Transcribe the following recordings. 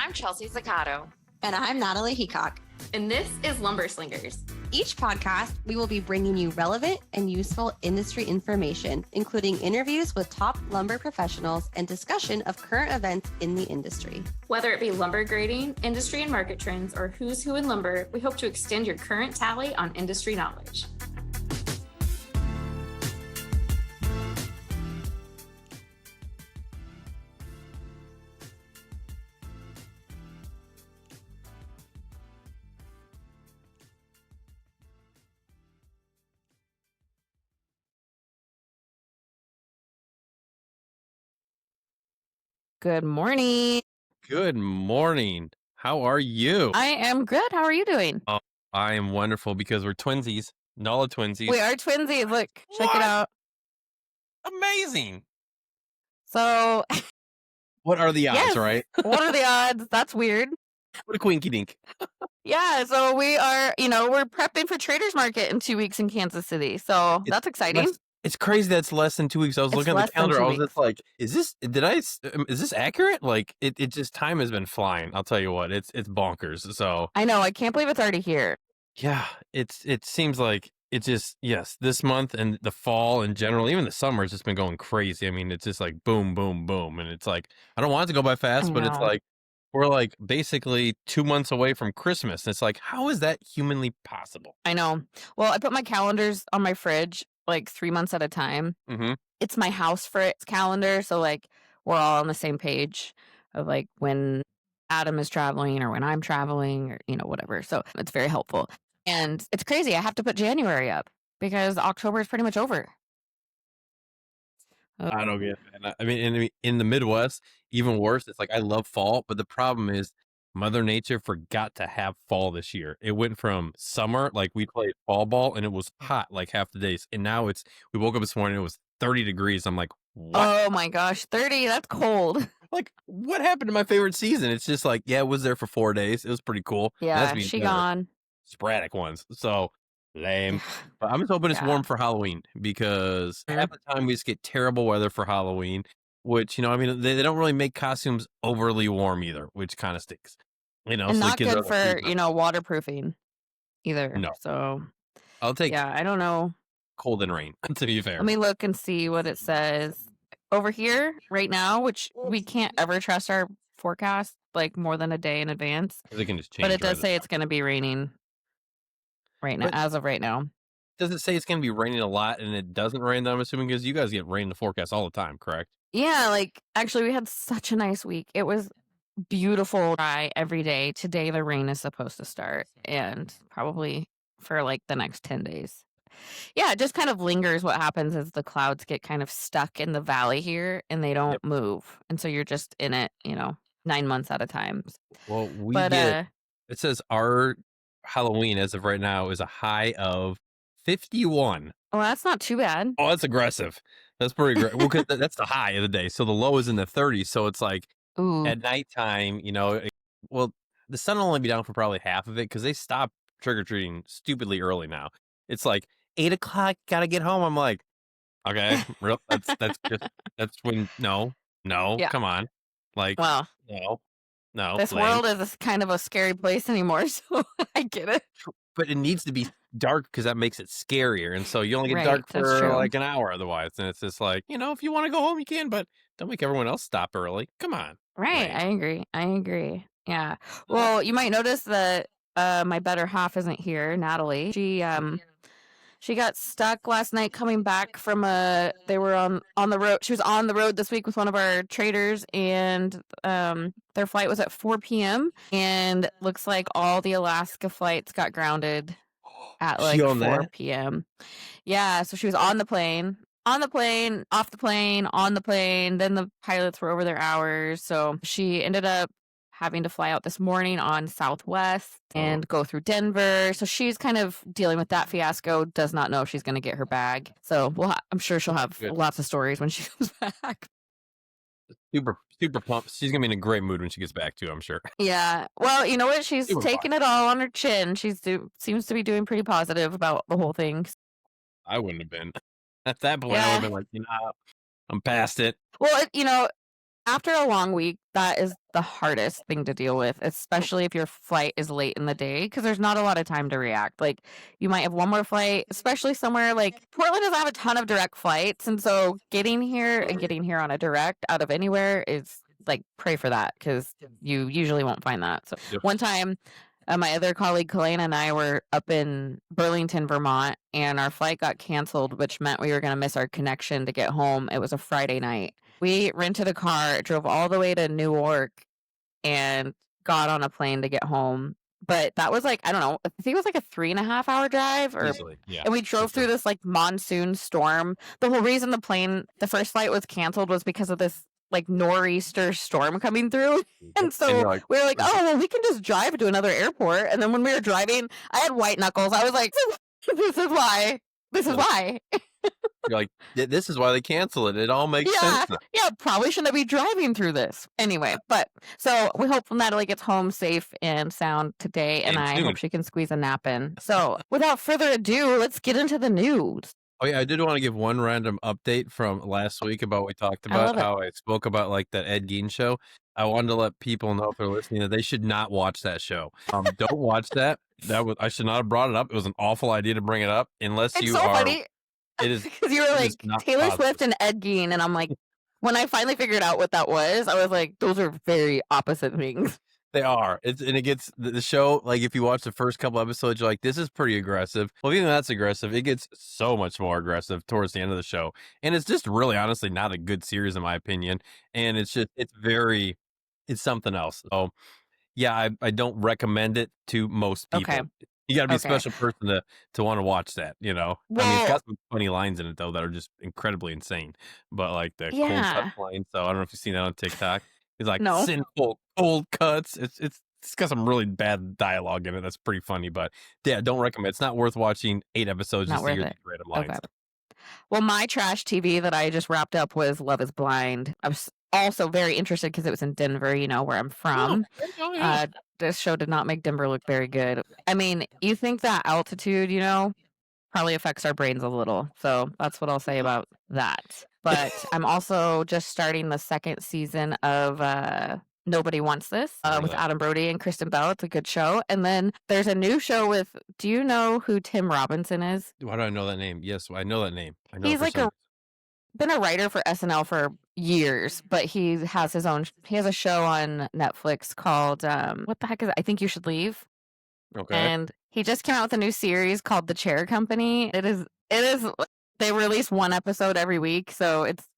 I'm Chelsea Zaccato. And I'm Natalie Heacock. And this is Lumber Slingers. Each podcast, we will be bringing you relevant and useful industry information, including interviews with top lumber professionals and discussion of current events in the industry. Whether it be lumber grading, industry and market trends, or who's who in lumber, we hope to extend your current tally on industry knowledge. Good morning. Good morning. How are you? I am good. How are you doing? Oh, I am wonderful because we're twinsies. NAWLA twinsies. We are twinsies. Look, check What? it out. Amazing. So, What are the odds, yes. right? What are the odds? That's weird. What a quinky dink. Yeah, so we are, we're prepping for Traders Market in 2 weeks in Kansas City. So that's exciting. It's crazy that's less than 2 weeks. I was It's looking at less the than calendar. 2 I was weeks. just like, is this accurate? Like it just time has been flying. I'll tell you what, it's bonkers. So I know. I can't believe it's already here. yeah, it seems like it just, yes, this month and the fall in general, even the summer has just been going crazy. I mean, it's just like boom, boom, boom. And it's like, I don't want it to go by fast, but it's know. like, we're like basically 2 months away from Christmas. It's like, how is that humanly possible? I know. Well, I put my calendars on my fridge like 3 months at a time. Mm-hmm. It's my house for its calendar. So like we're all on the same page of like when Adam is traveling or when I'm traveling or, whatever. So it's very helpful. And it's crazy. I have to put January up because October is pretty much over. I don't get it, man. I mean, in the Midwest, even worse. It's like, I love fall, but the problem is Mother Nature forgot to have fall this year. It went from summer, like we played fall ball, and it was hot like half the days. And now we woke up this morning, it was 30 degrees. I'm like, what? Oh my gosh, 30, that's cold. Like, what happened to my favorite season? It's just like, yeah, it was there for 4 days. It was pretty cool. And Yeah, that's being she better. gone. Sporadic ones. So lame. But I'm just hoping it's Yeah. warm for Halloween because half the time we just get terrible weather for Halloween, which, I mean, they don't really make costumes overly warm either, which kind of stinks. And so the not kids are good like, for, waterproofing either. No. So, I'll take yeah, I don't know. cold and rain, to be fair. Let me look and see what it says over here right now, which we can't ever trust our forecast like more than a day in advance. They can just change. But it does right say it's going to be raining right now, But- as of right now. Does it say it's going to be raining a lot and it doesn't rain, though, I'm assuming, because you guys get rain in the forecast all the time, correct? Yeah, like actually we had such a nice week. It was beautiful, dry every day. Today the rain is supposed to start and probably for like the next 10 days. Yeah, it just kind of lingers. What happens is the clouds get kind of stuck in the valley here and they don't move. And so you're just in it, 9 months at a time. Well, But it says our Halloween as of right now is a high of 51. well, that's not too bad. Oh, that's aggressive. That's pretty great. Well, 'cause that's the high of the day. So the low is in the 30s. So it's like Ooh. at nighttime, well, the sun will only be down for probably half of it because they stop trick-or-treating stupidly early now. It's like 8 o'clock, gotta get home. I'm like, okay, real, that's when, no, Yeah. come on. Like, Well, no. this lame. world is kind of a scary place anymore, so I get it. But it needs to be dark because that makes it scarier. And so you only get Right, dark that's for true. like an hour otherwise. And it's just like, if you want to go home, you can, but don't make everyone else stop early. Come on. Right, Lame. I agree. Yeah. Well, you might notice that my better half isn't here, Natalie. She got stuck last night coming back from they were on the road. She was on the road this week with one of our traders and their flight was at 4 p.m. and looks like all the Alaska flights got grounded at like She on 4 that? p.m. Yeah, so she was on the plane, off the plane, on the plane. Then the pilots were over their hours. So she ended up having to fly out this morning on Southwest and go through Denver. So she's kind of dealing with that fiasco, does not know if she's going to get her bag. So I'm sure she'll have Good. lots of stories when she comes back. Super pumped. She's going to be in a great mood when she gets back too, I'm sure. Yeah. Well, you know what? She's Super taking it all on her chin. Seems to be doing pretty positive about the whole thing. I wouldn't have been. At that point, I would Yeah. have been like, I'm past it. Well, after a long week, that is the hardest thing to deal with, especially if your flight is late in the day, because there's not a lot of time to react. Like, you might have one more flight, especially somewhere like Portland doesn't have a ton of direct flights. And so getting here on a direct out of anywhere is like, pray for that, because you usually won't find that. So Yep. one time, my other colleague, Kalena, and I were up in Burlington, Vermont, and our flight got canceled, which meant we were going to miss our connection to get home. It was a Friday night. We rented a car, drove all the way to Newark, and got on a plane to get home. But that was like, I don't know, I think it was like a 3.5-hour drive, Easily, yeah. and we drove through this like monsoon storm. The whole reason the first flight was canceled was because of this like nor'easter storm coming through. And so you're like, we were like, oh, well, we can just drive to another airport. And then when we were driving, I had white knuckles. I was like, this is why. This is why. You're like, this is why they cancel it. It all makes sense now. Yeah, probably shouldn't be driving through this. Anyway, but so we hope Natalie gets home safe and sound today, and I hope she can squeeze a nap in. So without further ado, let's get into the news. Oh yeah, I did want to give one random update from last week about what we talked about, how I spoke about like that Ed Gein show. I wanted to let people know if they're listening that they should not watch that show. Don't watch that. I should not have brought it up. It was an awful idea to bring it up unless It's you so are. funny. It is because you were like Taylor Swift and Ed Gein, and I'm like, when I finally figured out what that was, I was like, those are very opposite things. They are. It gets the show, like if you watch the first couple episodes, you're like, this is pretty aggressive. Well, even though that's aggressive, it gets so much more aggressive towards the end of the show. And it's just really honestly not a good series in my opinion. And it's something else. So yeah, I don't recommend it to most people. Okay. You gotta be a special person to want to watch that, you know. I mean, it's got some funny lines in it though that are just incredibly insane. But like the cold cut line, so I don't know if you've seen that on TikTok. It's like sinful cold cuts. It's got some really bad dialogue in it. That's pretty funny. But yeah, don't recommend. It's not worth watching 8 episodes just to hear these random lines. Okay. Well, my trash TV that I just wrapped up was Love is Blind. I was also very interested because it was in Denver, you know, where I'm from. Oh, yeah. This show did not make Denver look very good. I mean, you think that altitude, you know, probably affects our brains a little. So that's what I'll say about that. But I'm also just starting the 2nd season of Nobody Wants This with Adam Brody and Kristen Bell. It's a good show. And then there's a new show with, do you know who Tim Robinson is? Why do I know that name? Yes, I know that name. I know He's like been a writer for SNL for years, but he has a show on Netflix called, what the heck is it? I Think You Should Leave. Okay. And he just came out with a new series called The Chair Company. It is, they release 1 episode every week. So it's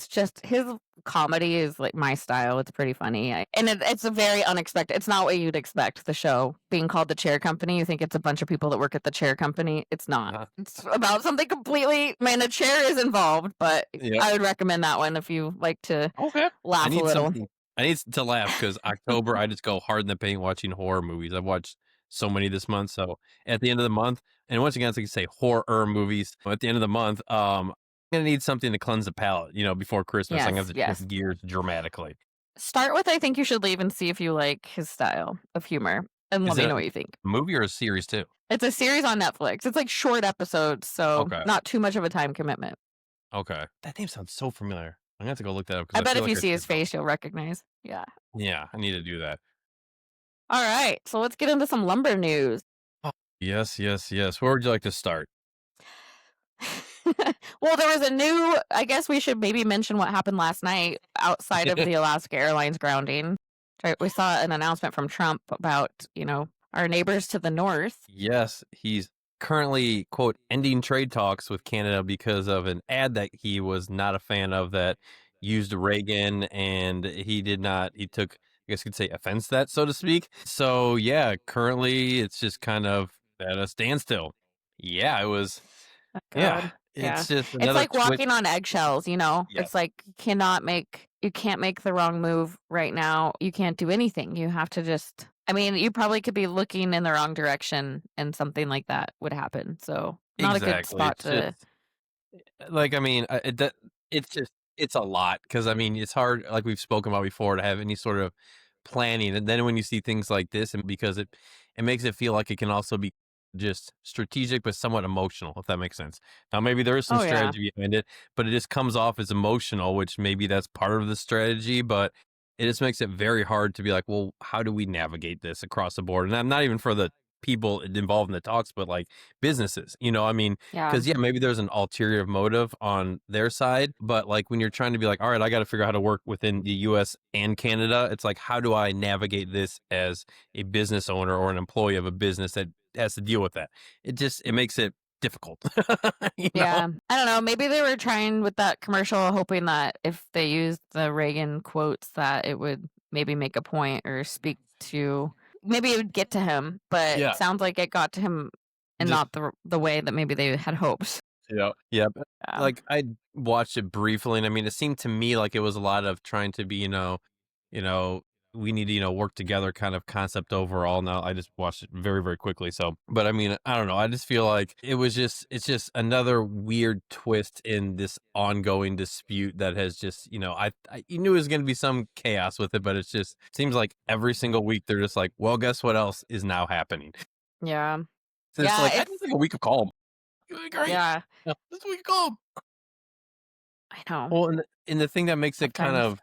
just his comedy is like my style. It's pretty funny. It's a very unexpected. It's not what you'd expect. The show being called The Chair Company. You think it's a bunch of people that work at the chair company. It's not. It's about something completely, man, a chair is involved, but I would recommend that one if you like to laugh a little. I need to laugh because October, I just go hard in the paint watching horror movies. I've watched so many this month. So at the end of the month, and once again, as I can say, horror movies. At the end of the month, I'm going to need something to cleanse the palate, you know, before Christmas. Yes, I'm going to have to shift gears dramatically. Start with I Think You Should Leave and see if you like his style of humor. And let me know what you think. A movie or a series too? It's a series on Netflix. It's like short episodes, so not too much of a time commitment. Okay. That name sounds so familiar. I'm going to have to go look that up. I bet if you see his face, you'll recognize. Yeah. Yeah, I need to do that. All right. So let's get into some lumber news. Oh, yes. Where would you like to start? Well, there was I guess we should maybe mention what happened last night outside of the Alaska Airlines grounding. We saw an announcement from Trump about, you know, our neighbors to the north. Yes, he's currently, quote, ending trade talks with Canada because of an ad that he was not a fan of that used Reagan, and he took, I guess you could say, offense to that, so to speak. So, yeah, currently it's just kind of at a standstill. Yeah, it was. Yeah. It's just it's like walking on eggshells, you know. It's like you can't make the wrong move right now. You can't do anything. You have to just, I mean, you probably could be looking in the wrong direction and something like that would happen. So not a good spot to like, I mean, it's a lot because I mean, it's hard, like we've spoken about before, to have any sort of planning. And then when you see things like this, and because it makes it feel like it can also be just strategic, but somewhat emotional, if that makes sense. Now, maybe there is some Oh yeah. strategy behind it, but it just comes off as emotional, which maybe that's part of the strategy, but it just makes it very hard to be like, well, how do we navigate this across the board? And I'm not even for the people involved in the talks, but like businesses, I mean, Yeah. because maybe there's an ulterior motive on their side, but like when you're trying to be like, all right, I got to figure out how to work within the US and Canada, it's like, how do I navigate this as a business owner or an employee of a business that has to deal with that? It makes it difficult. Yeah. I don't know. Maybe they were trying with that commercial, hoping that if they used the Reagan quotes, that it would maybe make a point or speak to, maybe it would get to him. But Yeah. it sounds like it got to him and Just- not the way that maybe they had hoped. Yeah. But, like I watched it briefly, and I mean, it seemed to me like it was a lot of trying to be, we need to, work together kind of concept overall. Now I just watched it very, very quickly. So, but I mean, I don't know. I just feel like it's just another weird twist in this ongoing dispute that has just, I you knew it was going to be some chaos with it, but it's just seems like every single week they're just like, well, guess what else is now happening? Yeah. So it's Yeah, like, I it's- just think a week of calm. Great. Yeah. Just a week of calm. I know. Well, and the thing that makes it kind Sometimes. of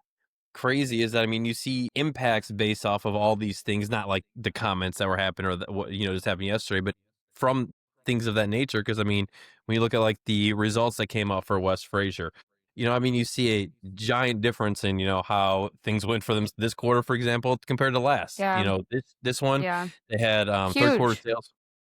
crazy is that, I mean, you see impacts based off of all these things, not like the comments that were happening or what just happened yesterday, but from things of that nature. Because I mean, when you look at like the results that came out for West Fraser, I mean, you see a giant difference in how things went for them this quarter, for example, compared to last. Yeah. This one Yeah. they had third quarter Huge. sales.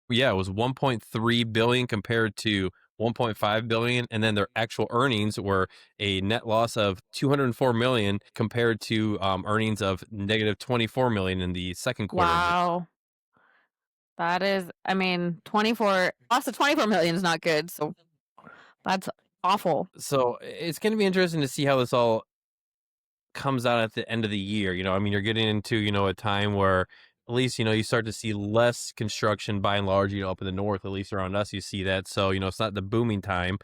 Yeah, it was 1.3 billion compared to 1.5 billion, and then their actual earnings were a net loss of 204 million compared to earnings of negative 24 million in the second quarter. Wow. That is, I mean, 24 loss of 24 million is not good. So that's awful. So it's going to be interesting to see how this all comes out at the end of the year. I mean, you're getting into a time where at least you start to see less construction by and large. Up in the north, at least around us, you see that. So it's not the booming time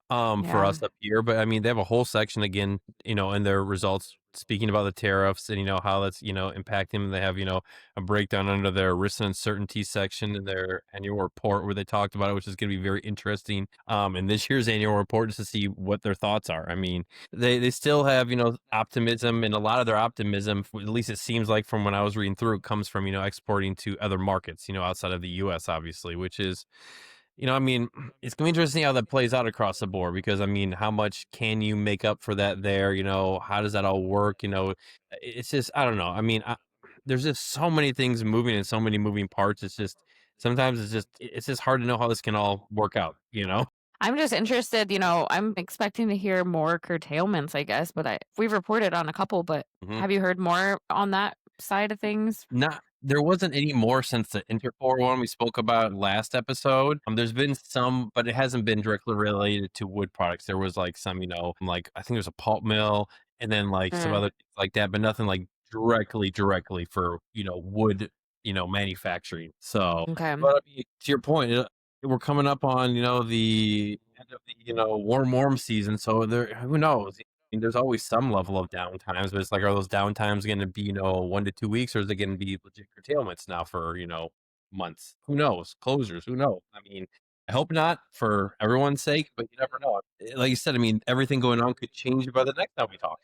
for Yeah. us up here, but I mean, they have a whole section again, in their results speaking about the tariffs and how that's impacting them. They have a breakdown under their risk and uncertainty section in their annual report where they talked about it, which is going to be very interesting in this year's annual report, just to see what their thoughts are. I mean, they still have optimism, and a lot of their optimism, at least it seems like from when I was reading through it, comes from exporting to other markets outside of the US, obviously, which is I mean, it's going to be interesting how that plays out across the board, because I mean, how much can you make up for that there? How does that all work? It's just, I don't know. I mean, there's just so many things moving and so many moving parts. It's just, sometimes it's just hard to know how this can all work out, I'm just interested, I'm expecting to hear more curtailments, I guess, but we've reported on a couple, but Mhm. have you heard more on that side of things? There wasn't any more since the Interfor one we spoke about last episode. There's been some, but it hasn't been directly related to wood products. There was like some, like I think there's a pulp mill and then like some other things like that, but nothing like directly for, wood, manufacturing. So, Okay. but I mean, to your point, we're coming up on, the end of the, warm season. So who knows? I mean, there's always some level of downtimes, but it's like, are those downtimes going to be, 1 to 2 weeks, or is it going to be legit curtailments now for, months? Who knows? Closures? Who knows? I mean, I hope not for everyone's sake, but you never know. Like you said, I mean, everything going on could change by the next time we talk,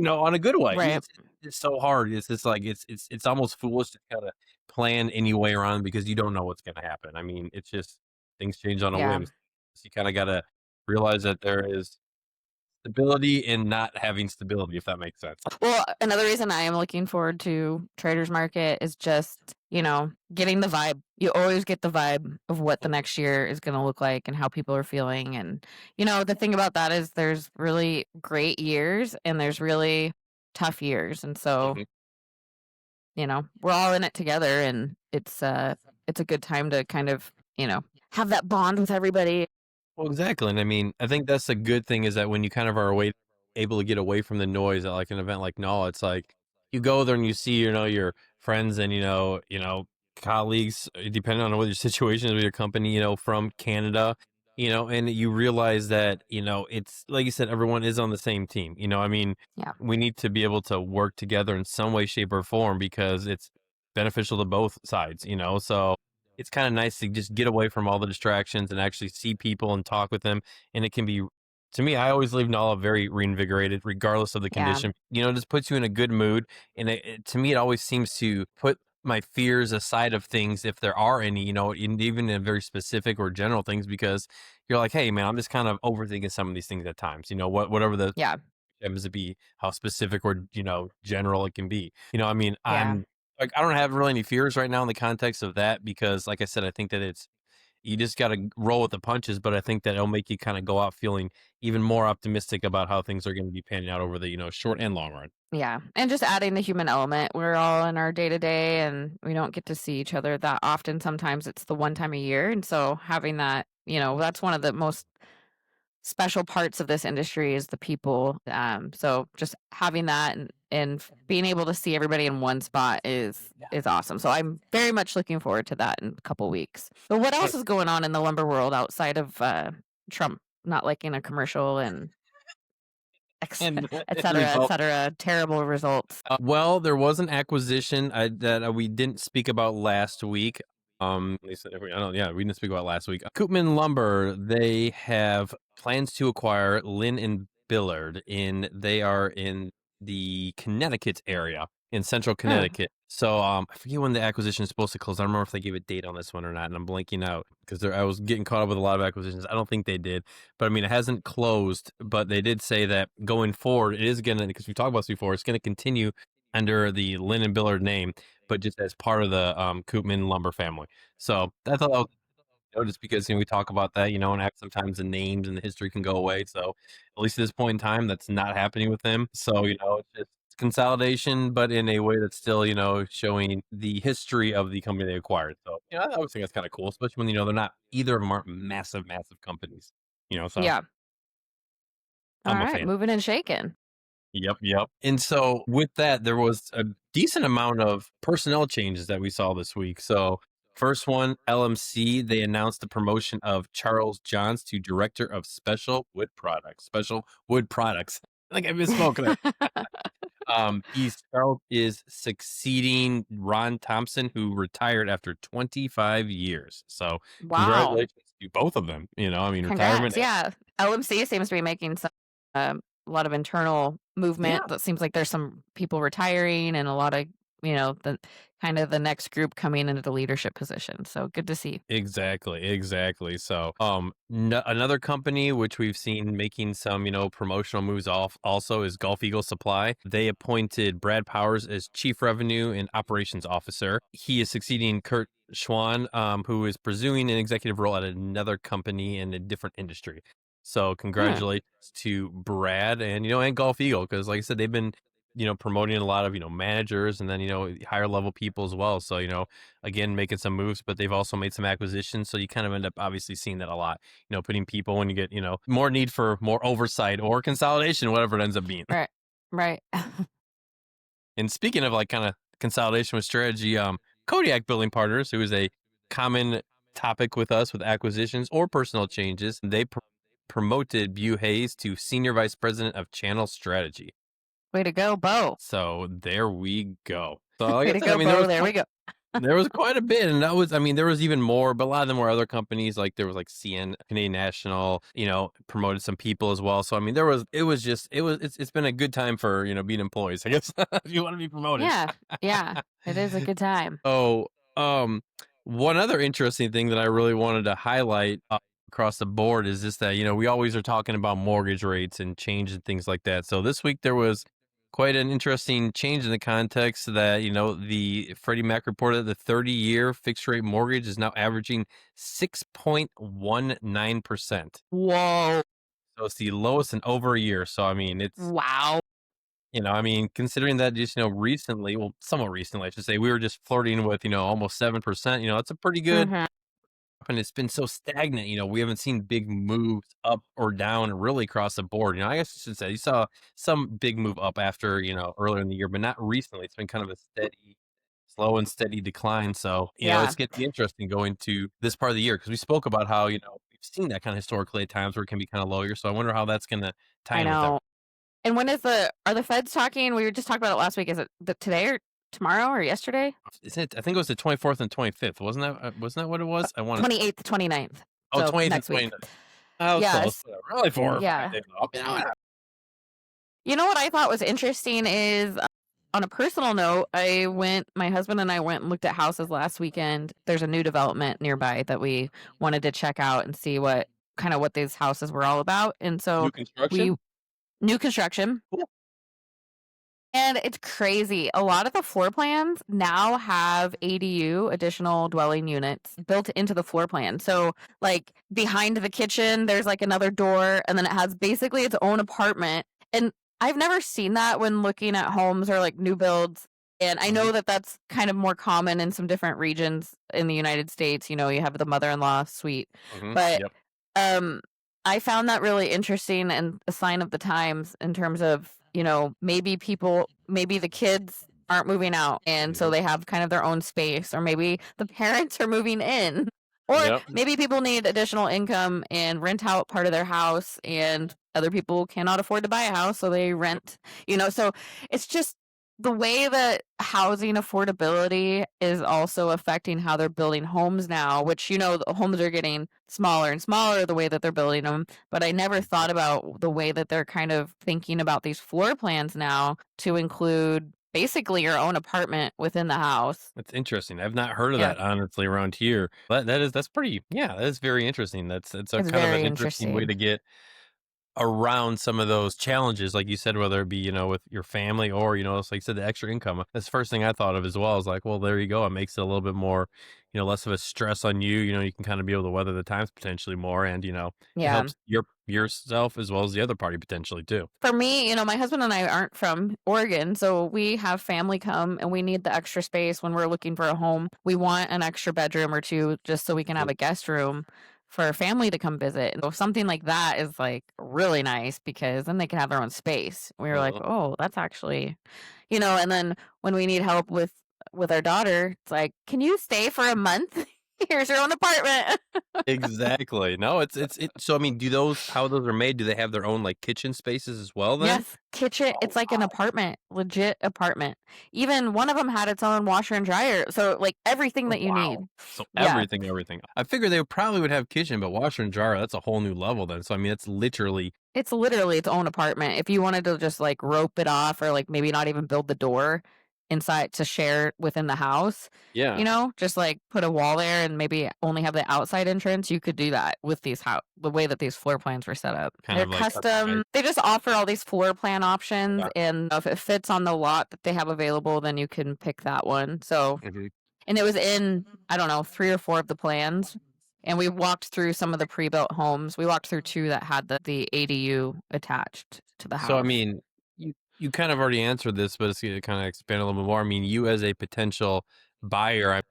on a good way. Right. It's so hard. It's just like, it's almost foolish to kind of plan any way around, because you don't know what's going to happen. I mean, it's just, things change on a Yeah. whim. So you kind of got to realize that there is stability in not having stability, if that makes sense. Well, another reason I am looking forward to Traders Market is just, getting the vibe. You always get the vibe of what the next year is going to look like and how people are feeling. And, the thing about that is there's really great years and there's really tough years. And so, Mhm. we're all in it together, and it's a good time to kind of, have that bond with everybody. Well, exactly. And I mean, I think that's a good thing, is that when you kind of are able to get away from the noise at like an event like NAWLA, it's like you go there and you see, your friends and, colleagues, depending on what your situation is with your company, from Canada, and you realize that, it's like you said, everyone is on the same team. I mean, Yeah. we need to be able to work together in some way, shape, or form, because it's beneficial to both sides, so it's kind of nice to just get away from all the distractions and actually see people and talk with them. And it can be, to me, I always leave NAWLA very reinvigorated, regardless of the Yeah. condition. It just puts you in a good mood. And to me, it always seems to put my fears aside of things, if there are any, even in very specific or general things, because you're like, hey, man, I'm just kind of overthinking some of these things at times. Whatever the Yeah. happens to be, how specific or general it can be. I'm Yeah. like, I don't have really any fears right now in the context of that, because like I said, I think that you just got to roll with the punches, but I think that it'll make you kind of go out feeling even more optimistic about how things are going to be panning out over the short and long run. Yeah. And just adding the human element. We're all in our day to day and we don't get to see each other that often. Sometimes it's the one time a year. And so having that, that's one of the most special parts of this industry is the people. So just having that and being able to see everybody in one spot is awesome. So I'm very much looking forward to that in a couple weeks. But what else is going on in the lumber world outside of Trump not liking a commercial and et cetera, terrible results? Well, there was an acquisition that we didn't speak about last week. We didn't speak about last week. Koopman Lumber, they have plans to acquire Lynn and Billard they are in the Connecticut area, in central Connecticut. So I forget when the acquisition is supposed to close. I don't remember if they gave a date on this one or not, and I'm blanking out because I was getting caught up with a lot of acquisitions. I don't think they did, but I mean, it hasn't closed, but they did say that going forward, it is going to, because we talked about this before, it's going to continue under the Lynn and Billard name, but just as part of the Koopman Lumber family. So I thought that was, just because we talk about that, and sometimes the names and the history can go away. So at least at this point in time, that's not happening with them. So it's just consolidation, but in a way that's still showing the history of the company they acquired. So I always think that's kind of cool, especially when they're not, either of them aren't massive companies. So Yeah. All I'm a right, fan. moving and shaking. Yep. And so with that, there was a decent amount of personnel changes that we saw this week. So first one, LMC, they announced the promotion of Charles Johns to Director of Special Wood Products. Like I misspoke there. Charles is succeeding Ron Thompson, who retired after 25 years. So Wow. congratulations to both of them. Congrats. Retirement. Yeah. LMC seems to be making some a lot of internal movement. That seems like there's some people retiring and a lot of, the kind of the next group coming into the leadership position. So good to see. Exactly. So, another company which we've seen making some, promotional moves also is Gulfeagle Supply. They appointed Brad Powers as Chief Revenue and Operations Officer. He is succeeding Kurt Schwan, who is pursuing an executive role at another company in a different industry. So congratulations to Brad and Gulfeagle, because like I said, they've been promoting a lot of managers and then higher level people as well. So again, making some moves, but they've also made some acquisitions. So you kind of end up obviously seeing that a lot. Putting people when you get more need for more oversight or consolidation, whatever it ends up being. Right. And speaking of like kind of consolidation with strategy, Kodiak Building Partners, who is a common topic with us with acquisitions or personnel changes, they promoted Beau Hayes to Senior Vice President of Channel Strategy. Way to go, Beau. So there we go. So like Way to go, Beau. There we go. There was quite a bit, and there was even more, but a lot of them were other companies. Like there was like Canadian National, promoted some people as well. So it's been a good time for being employees, I guess. If you want to be promoted. Yeah, it is a good time. Oh, one other interesting thing that I really wanted to highlight across the board is just that we always are talking about mortgage rates and change and things like that. So this week there was quite an interesting change in the context that, the Freddie Mac reported that the 30-year fixed rate mortgage is now averaging 6.19%. Whoa. So it's the lowest in over a year. So, I mean, it's... Wow. Considering that just, recently, well, somewhat recently, I should say, we were just flirting with, almost 7%, that's a pretty good... Mm-hmm. And it's been so stagnant, we haven't seen big moves up or down really across the board. I guess I should say you saw some big move up after, earlier in the year, but not recently. It's been kind of a slow and steady decline. So, it's going to be interesting going to this part of the year, because we spoke about how, we've seen that kind of historically at times where it can be kind of lower. So I wonder how that's going to tie in with that. And when are the feds talking? We were just talking about it last week. Is it today or tomorrow or yesterday. Isn't it? I think it was the 24th and 25th. Wasn't that what it was? I want 28th, 29th. Oh, So 28th and next week. 29th. Oh, Yes. close. Whatever. Only 4 or 5 Yeah. days off. You know what I thought was interesting is on a personal note, my husband and I went and looked at houses last weekend. There's a new development nearby that we wanted to check out and see what these houses were all about. And so New construction? new construction. Cool. And it's crazy. A lot of the floor plans now have ADU, additional dwelling units, built into the floor plan. So, like, behind the kitchen, there's like another door, and then it has basically its own apartment. And I've never seen that when looking at homes or like new builds. And I know that that's kind of more common in some different regions in the United States. You know, you have the mother-in-law suite. But Yep. I found that really interesting and a sign of the times in terms of, you know, maybe the kids aren't moving out and so they have kind of their own space, or maybe the parents are moving in, or Yep. maybe people need additional income and rent out part of their house, and other people cannot afford to buy a house, so they rent, you know. So it's just the way that housing affordability is also affecting how they're building homes now, which, you know, the homes are getting smaller and smaller the way that they're building them. But I never thought about the way that they're kind of thinking about these floor plans now to include basically your own apartment within the house. That's interesting. I've not heard of Yeah. that honestly around here. But that's pretty, that is very interesting. It's It's kind of very an interesting way to get around some of those challenges, like you said, whether it be, you know, with your family or, you know, it's like you said, the extra income. That's the first thing I thought of as well. I was like, well, there you go. It makes it a little bit more, you know, less of a stress on you. You know, you can kind of be able to weather the times potentially more, and, you know, it Yeah. helps yourself as well as the other party potentially too. For me, you know, my husband and I aren't from Oregon, so we have family come and we need the extra space when we're looking for a home. We want an extra bedroom or two just so we can have a guest room for a family to come visit. And so something like that is like really nice because then they can have their own space. We were like, oh, that's actually, you know. And then when we need help with our daughter, it's like, can you stay for a month? Here's your own apartment. Exactly. No, it's so I mean, how those are made, do they have their own like kitchen spaces as well then? Yes, kitchen. It's like an apartment, legit apartment. Even one of them had its own washer and dryer. So like everything that you need. So Yeah. everything. I figured they probably would have kitchen, but washer and dryer, that's a whole new level then. So I mean, it's literally It's literally its own apartment. If you wanted to just like rope it off or like maybe not even build the door inside to share within the house, yeah. you know, just like put a wall there and maybe only have the outside entrance, you could do that with the way that these floor plans were set up. Kind They're of like custom. They just offer all these floor plan options, and if it fits on the lot that they have available, then you can pick that one. So, and it was in, I don't know, 3 or 4 of the plans. And we walked through some of the pre-built homes. We walked through 2 that had the ADU attached to the house. So I mean, you kind of already answered this, but it's going to kind of expand a little bit more. I mean, you as a potential buyer,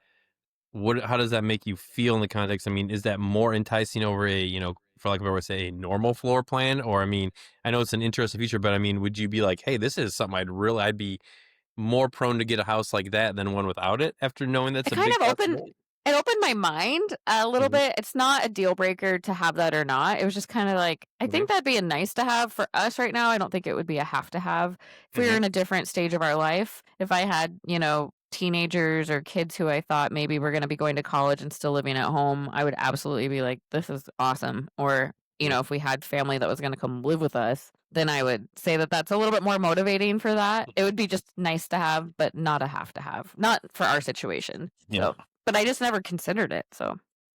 how does that make you feel in the context? I mean, is that more enticing over a, you know, for like I would say, a normal floor plan? Or I mean, I know it's an interesting feature, but I mean, would you be like, hey, this is something I'd be more prone to get a house like that than one without it after knowing that's It a kind big of opened my mind a little bit. It's not a deal breaker to have that or not. It was just kind of like, I think that'd be a nice to have for us right now. I don't think it would be a have to have if we were in a different stage of our life. If I had, you know, teenagers or kids who I thought maybe were going to be going to college and still living at home, I would absolutely be like, this is awesome. Or, you know, if we had family that was going to come live with us, then I would say that that's a little bit more motivating for that. It would be just nice to have, but not a have to have. Not for our situation. Yeah. So, but I just never considered it. So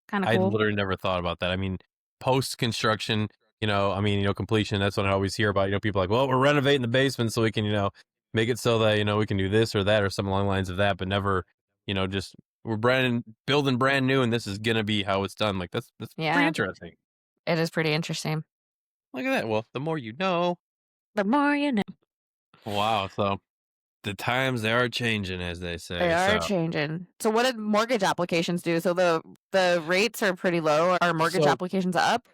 kind of I cool. literally never thought about that. I mean, post construction, you know, I mean, you know, completion, that's what I always hear about. You know, people are like, well, we're renovating the basement so we can, you know, make it so that, you know, we can do this or that or something along the lines of that, but never, you know, just we're building brand new and this is going to be how it's done. Like that's pretty interesting. It is pretty interesting. Look at that. Well, the more you know. The more you know. Wow. So the times, they are changing, as they say. They are changing. So what did mortgage applications do? So the rates are pretty low. Are mortgage applications up?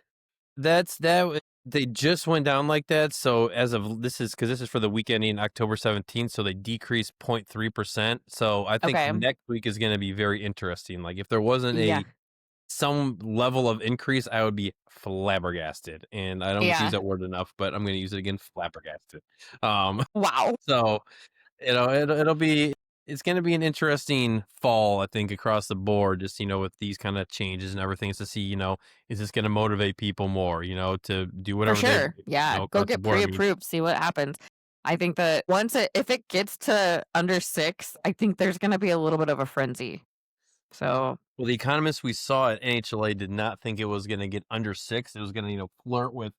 They just went down like that. So as of this is for the week ending October 17th. So they decreased 0.3%. So I think next week is going to be very interesting. Like if there wasn't some level of increase, I would be flabbergasted. And I don't use that word enough, but I'm going to use it again, flabbergasted. Wow. So, you know, it's going to be an interesting fall, I think, across the board, just, with these kind of changes and everything, is to see, is this going to motivate people more, to do For whatever they, sure. Yeah. Go across the get board. I mean, pre-approved, see what happens. I think that if it gets to under 6, I think there's going to be a little bit of a frenzy. So well, the economists we saw at NHLA did not think it was going to get under 6. It was going to, flirt with,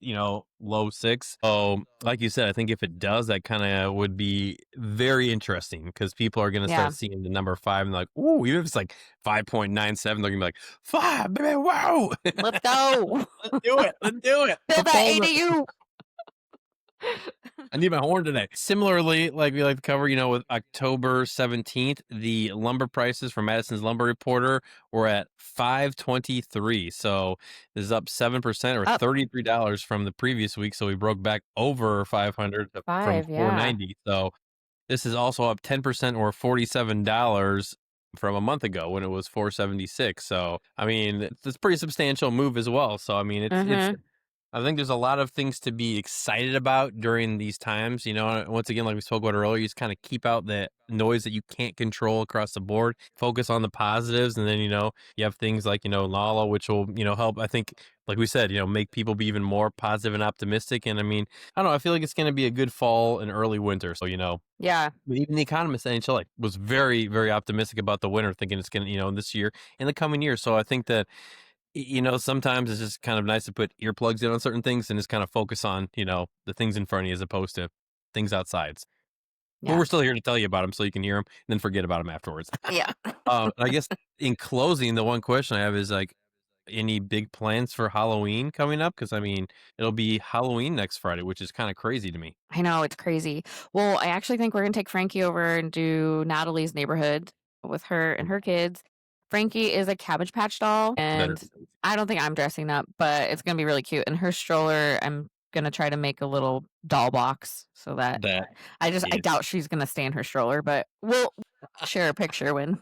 low 6. So, like you said, I think if it does, that kind of would be very interesting, because people are going to Yeah. start seeing the number 5 and like, ooh, even if it's like 5.97, they're going to be like, 5, baby, wow. let's go. Let's do it. Let's do it. Build that Perform it. ADU. I need my horn today. Similarly, like we like to cover, with October 17th, the lumber prices from Madison's Lumber Reporter were at $523. So this is up 7% or Up. $33 from the previous week. So we broke back over 500 from 5, yeah. 490. So this is also up 10% or $47 from a month ago when it was 476. So, I mean, it's a pretty substantial move as well. So, I mean, it's I think there's a lot of things to be excited about during these times. Once again, like we spoke about earlier, you just kind of keep out the noise that you can't control across the board, focus on the positives. And then, you have things like, NAWLA, which will, help, I think, like we said, make people be even more positive and optimistic. And I mean, I don't know, I feel like it's going to be a good fall and early winter. So, Yeah. even the economist at NHLA was very, very optimistic about the winter, thinking it's going to, this year and the coming year. So I think that, sometimes it's just kind of nice to put earplugs in on certain things and just kind of focus on, the things in front of you as opposed to things outside. But Yeah. we're still here to tell you about them so you can hear them and then forget about them afterwards. Yeah. I guess in closing, the one question I have is like, any big plans for Halloween coming up? Because I mean, it'll be Halloween next Friday, which is kind of crazy to me. I know, it's crazy. Well, I actually think we're going to take Frankie over and do Natalie's neighborhood with her and her kids. Frankie is a Cabbage Patch doll, and I don't think I'm dressing up, but it's going to be really cute. And her stroller, I'm going to try to make a little doll box so that I doubt she's going to stay in her stroller, but we'll share a picture when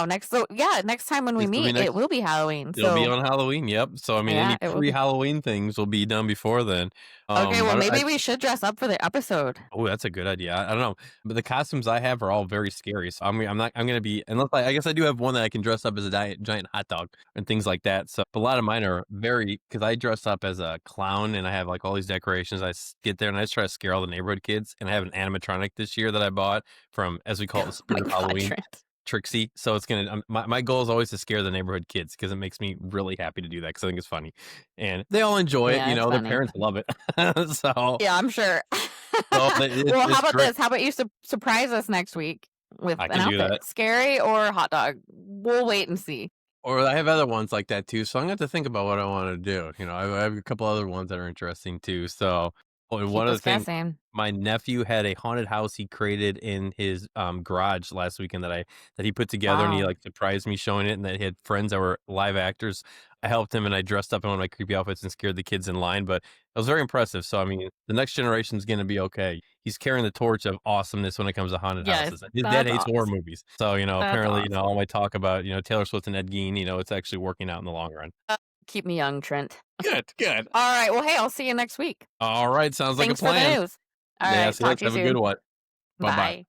next time when we meet, it will be Halloween. It'll be on Halloween, yep. So, I mean, Yeah, any pre-Halloween things will be done before then. Okay, well, maybe we should dress up for the episode. Oh, that's a good idea. I don't know, but the costumes I have are all very scary. So I'm going to be, unless I guess I do have one that I can dress up as a giant hot dog and things like that. So a lot of mine are because I dress up as a clown and I have like all these decorations. I get there and I just try to scare all the neighborhood kids. And I have an animatronic this year that I bought from, as we call it, the Spirit of Halloween. Trent. Trixie. So it's gonna my goal is always to scare the neighborhood kids, because it makes me really happy to do that, because I think it's funny and they all enjoy it. Their parents love it. So yeah, I'm sure. Well, how about this? How about you surprise us next week with an outfit, scary or hot dog? We'll wait and see. Or I have other ones like that too, so I'm gonna have to think about what I want to do. I have a couple other ones that are interesting too. So one of the things, my nephew had a haunted house he created in his garage last weekend that he put together. Wow. And he like surprised me showing it, and that he had friends that were live actors. I helped him and I dressed up in one of my creepy outfits and scared the kids in line, but it was very impressive. So I mean, the next generation is going to be okay. He's carrying the torch of awesomeness when it comes to haunted houses. His dad hates horror movies. So, apparently, all my talk about, Taylor Swift and Ed Gein, it's actually working out in the long run. Keep me young, Trent. Good. All right. Well, hey, I'll see you next week. All right. Sounds like a plan. Thanks for the news. All right. Have a good one. Bye-bye.